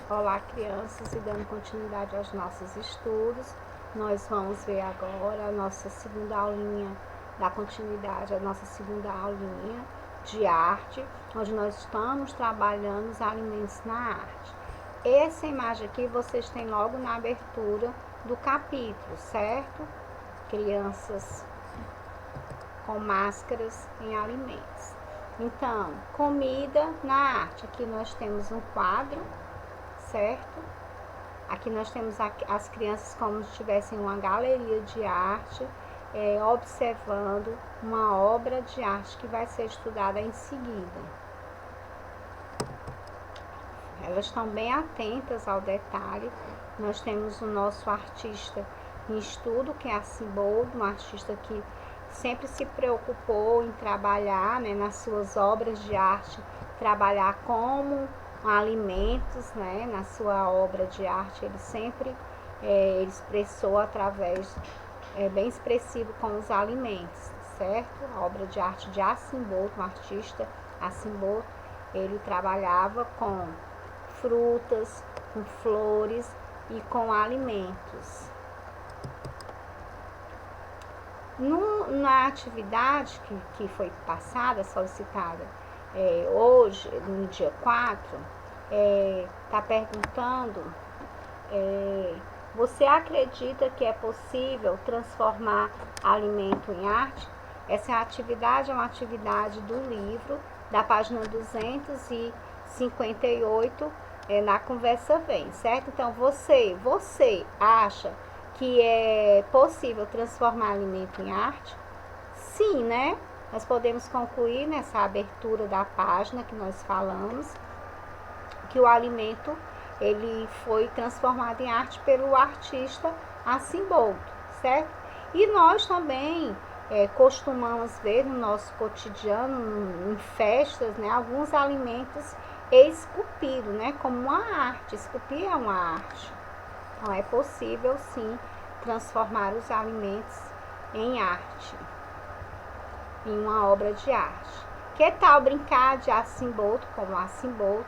Olá, crianças, e dando continuidade aos nossos estudos, nós vamos ver agora a nossa segunda aulinha da continuidade, a nossa segunda aulinha de arte, onde nós estamos trabalhando os alimentos na arte. Essa imagem aqui vocês têm logo na abertura do capítulo, certo? Crianças com máscaras em alimentos. Então, comida na arte. Aqui nós temos um quadro, certo? Aqui nós temos as crianças como se tivessem uma galeria de arte, observando uma obra de arte que vai ser estudada em seguida. Elas estão bem atentas ao detalhe. Nós temos o nosso artista em estudo, que é a Simboldo, um artista que sempre se preocupou em trabalhar, né, nas suas obras de arte, trabalhar como alimentos, né, na sua obra de arte. Ele sempre ele expressou através, bem expressivo com os alimentos, certo? A obra de arte de Arcimboldo, um artista, Arcimboldo, ele trabalhava com frutas, com flores e com alimentos. Na atividade que foi passada, solicitada hoje, no dia 4, está perguntando, você acredita que é possível transformar alimento em arte? Essa atividade é uma atividade do livro, da página 258, na Conversa Vem, certo? Então, você acha que é possível transformar alimento em arte? Sim, né? Nós podemos concluir nessa abertura da página que nós falamos que o alimento ele foi transformado em arte pelo artista Arcimboldo, certo? E nós também costumamos ver no nosso cotidiano, em festas, né, alguns alimentos esculpidos, né, como uma arte. Esculpir é uma arte. Então, é possível, sim, transformar os alimentos em arte, em uma obra de arte. Que tal brincar de Arcimboldo, como Arcimboldo?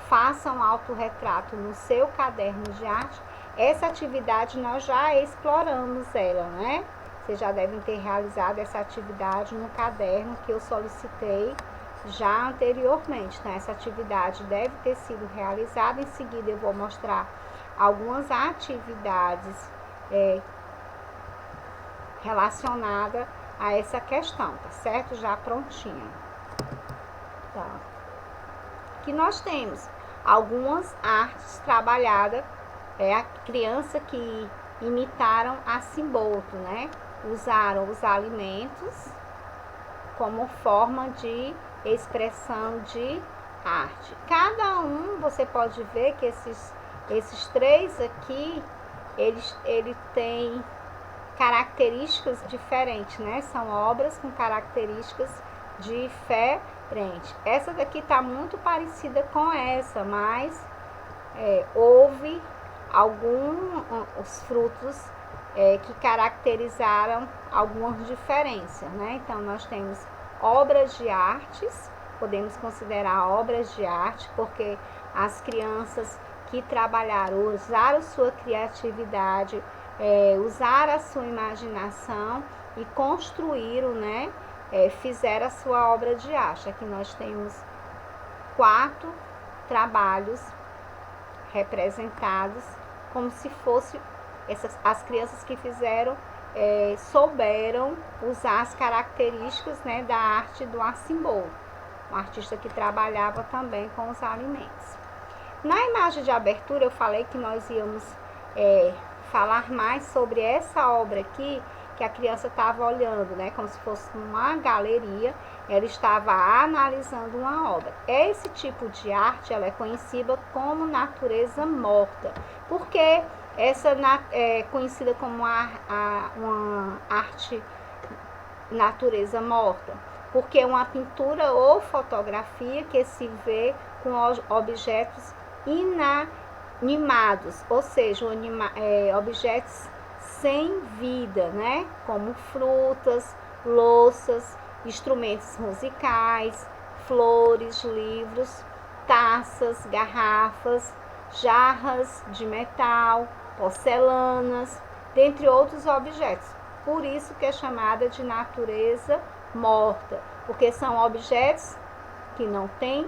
Faça um autorretrato no seu caderno de arte. Essa atividade nós já exploramos ela, né? Vocês já devem ter realizado essa atividade no caderno que eu solicitei já anteriormente. Então, essa atividade deve ter sido realizada. Em seguida, eu vou mostrar algumas atividades relacionadas a essa questão, tá certo? Já prontinha. Tá. Aqui nós temos algumas artes trabalhadas, a criança que imitaram Arcimboldo, né? Usaram os alimentos como forma de expressão de arte. Cada um, você pode ver que esses três aqui, ele tem características diferentes, né? São obras com características diferentes. Essa daqui está muito parecida com essa, mas houve alguns frutos que caracterizaram algumas diferenças, né? Então, nós temos obras de artes, podemos considerar obras de arte, porque as crianças que trabalharam, usaram sua criatividade, usaram a sua imaginação e construíram, né? Fizeram a sua obra de arte. Aqui nós temos 4 trabalhos representados como se fosse as crianças que fizeram souberam usar as características, né, da arte do Arcimboldo, um artista que trabalhava também com os alimentos. Na imagem de abertura eu falei que nós íamos falar mais sobre essa obra aqui, que a criança estava olhando, né, como se fosse uma galeria. Ela estava analisando uma obra. Esse tipo de arte ela é conhecida como natureza morta. Por que essa é conhecida como uma arte natureza morta? Porque é uma pintura ou fotografia que se vê com objetos inanimados, ou seja, objetos sem vida, né? Como frutas, louças, instrumentos musicais, flores, livros, taças, garrafas, jarras de metal, porcelanas, dentre outros objetos. Por isso que é chamada de natureza morta, porque são objetos que não têm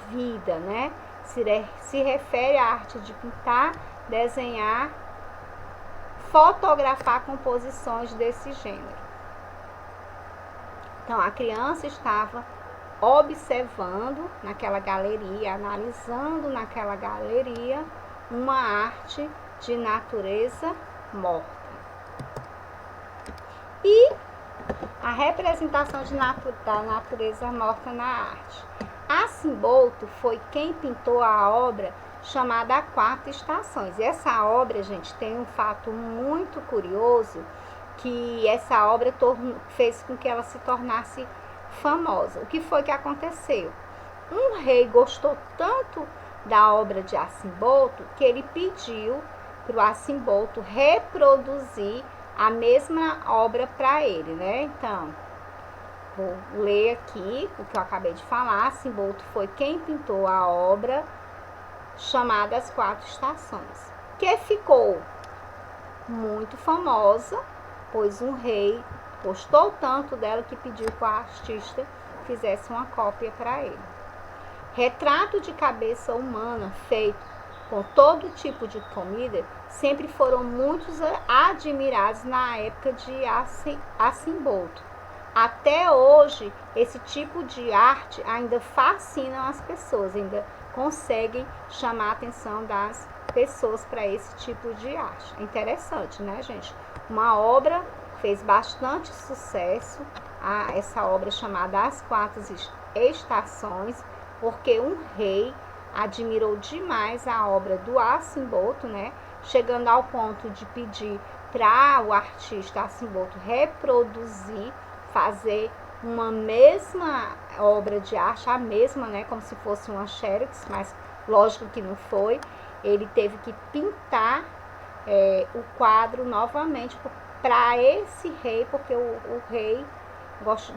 vida, né? Se refere à arte de pintar, desenhar, fotografar composições desse gênero. Então, a criança estava observando naquela galeria, analisando naquela galeria uma arte de natureza morta. E a representação da natureza morta na arte. Arcimboldo foi quem pintou a obra chamada Quatro Estações. E essa obra, gente, tem um fato muito curioso, que essa obra fez com que ela se tornasse famosa. O que foi que aconteceu? Um rei gostou tanto da obra de Arcimboldo que ele pediu para o Arcimboldo reproduzir a mesma obra para ele, né? Então, vou ler aqui o que eu acabei de falar. Arcimboldo foi quem pintou a obra chamada As Quatro Estações, que ficou muito famosa, pois um rei gostou tanto dela que pediu que o artista fizesse uma cópia para ele. Retrato de cabeça humana feito com todo tipo de comida sempre foram muito admirados na época de Arcimboldo. Até hoje, esse tipo de arte ainda fascina as pessoas, ainda conseguem chamar a atenção das pessoas para esse tipo de arte. É interessante, né, gente? Uma obra fez bastante sucesso, essa obra chamada As Quatro Estações, porque um rei admirou demais a obra do Arcimboldo, né? Chegando ao ponto de pedir para o artista Arcimboldo reproduzir, fazer uma mesma obra de arte, a mesma, né? Como se fosse uma xerox, mas lógico que não foi. Ele teve que pintar o quadro novamente para esse rei, porque o rei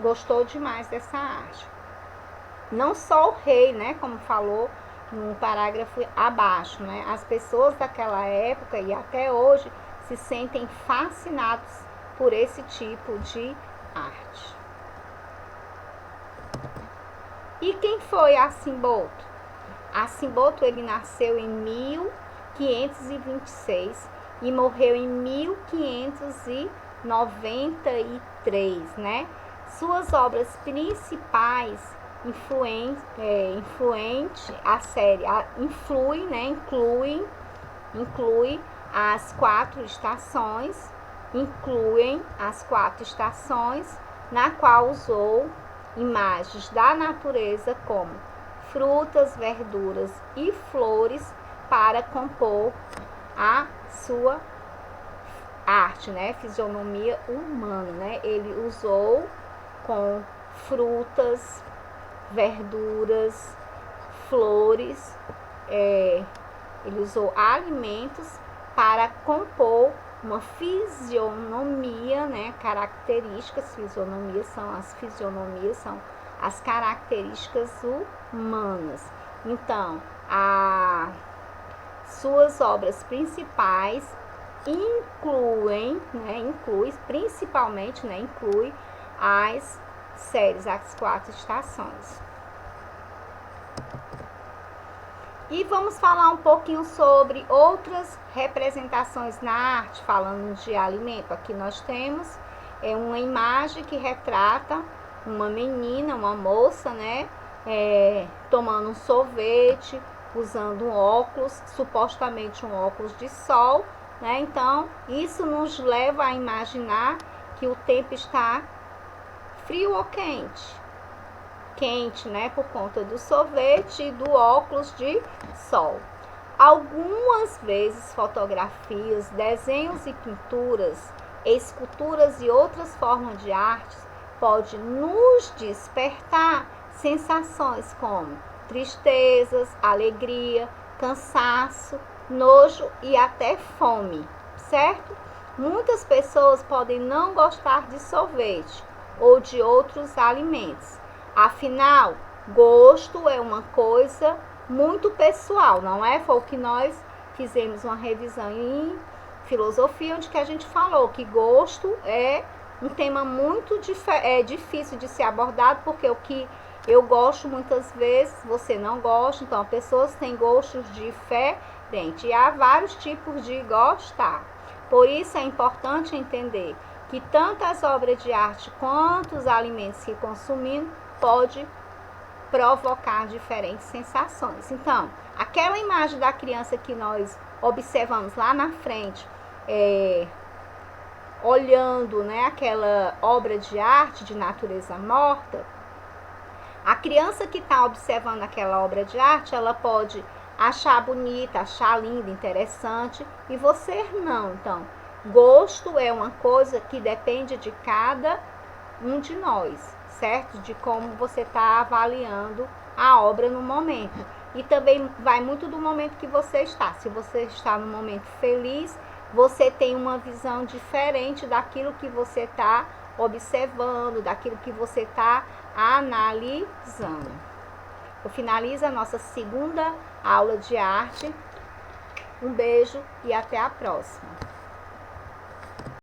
gostou demais dessa arte. Não só o rei, né? Como falou no parágrafo abaixo, né? As pessoas daquela época e até hoje se sentem fascinados por esse tipo de arte. E quem foi Arcimboldo? Arcimboldo, ele nasceu em 1526 e morreu em 1593, né? Suas obras principais incluem as quatro estações, na qual usou imagens da natureza como frutas, verduras e flores para compor a sua arte, né? Fisionomia humana, né? Ele usou com frutas, verduras, flores, ele usou alimentos para compor uma fisionomia, né? Características, fisionomias são as características humanas. Então, suas obras principais inclui as séries As Quatro Estações. E vamos falar um pouquinho sobre outras representações na arte, falando de alimento. Aqui nós temos uma imagem que retrata uma menina, uma moça, né, tomando um sorvete, usando um óculos, supostamente um óculos de sol, né? Então, isso nos leva a imaginar que o tempo está frio ou quente? Quente, né? Por conta do sorvete e do óculos de sol. Algumas vezes fotografias, desenhos e pinturas, esculturas e outras formas de arte pode nos despertar sensações como tristezas, alegria, cansaço, nojo e até fome, certo? Muitas pessoas podem não gostar de sorvete ou de outros alimentos. Afinal, gosto é uma coisa muito pessoal, não é? Foi o que nós fizemos uma revisão em filosofia, onde que a gente falou que gosto é um tema muito difícil de ser abordado, porque o que eu gosto muitas vezes você não gosta, então pessoas têm gostos diferentes e há vários tipos de gostar. Por isso é importante entender que tanto as obras de arte quanto os alimentos que consumimos pode provocar diferentes sensações. Então, aquela imagem da criança que nós observamos lá na frente, olhando, né, aquela obra de arte de natureza morta, a criança que está observando aquela obra de arte, ela pode achar bonita, achar linda, interessante, e você não. Então, gosto é uma coisa que depende de cada um de nós, certo? De como você está avaliando a obra no momento. E também vai muito do momento que você está. Se você está no momento feliz, você tem uma visão diferente daquilo que você está observando, daquilo que você está analisando. Eu finalizo a nossa segunda aula de arte. Um beijo e até a próxima.